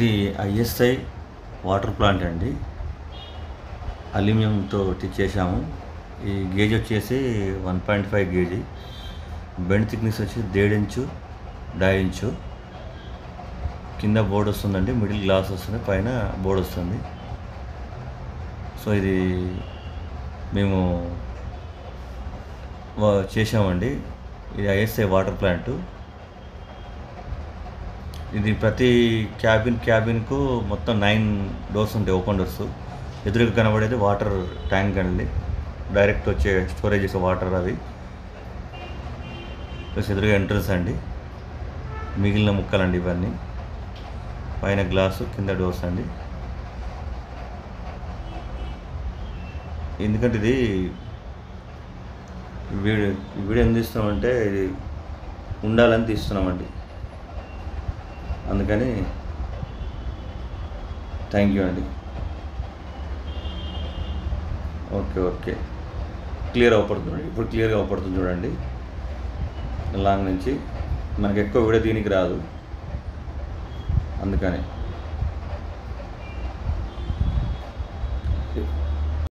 ఇది ISI water plant అండి. అల్యూమినియంతో చేసాము. ఈ గేజ్ వచ్చేసి 1.5 గేజీ. బెండ్ థిక్నెస్ వచ్చి 1.5 ఇంచు 1.5 ఇంచు. కింద బోర్డు వస్తుందండి, మిడిల్ గ్లాస్ వస్తుంది, పైన బోర్డు వస్తుంది. సో ఇది మేము చేసామండి. ఇది ఐఎస్ఐ వాటర్ ప్లాంటు. ఇది ప్రతి క్యాబిన్కు మొత్తం 9 డోర్స్ ఉంటాయి, ఓపెన్ డోర్స్. ఎదురుగా కనబడేది వాటర్ ట్యాంక్ అండి, డైరెక్ట్ వచ్చే స్టోరేజ్ చేసే వాటర్ అవి. ప్లస్ ఎదురుగా ఎంట్రన్స్ అండి. మిగిలిన ముక్కలండి ఇవన్నీ. పైన గ్లాసు, కింద డోర్స్ అండి. ఎందుకంటే ఇది వీడియో ఎందుకు తీస్తున్నామంటే ఇది ఉండాలని తీస్తున్నామండి, అందుకని. థ్యాంక్ యూ అండి. ఓకే క్లియర్ అవపడుతుంది. ఇప్పుడు క్లియర్గా అవపడుతుంది చూడండి. లాంగ్ నుంచి మనకు ఎక్కువ వీడియో దీనికి రాదు, అందుకని.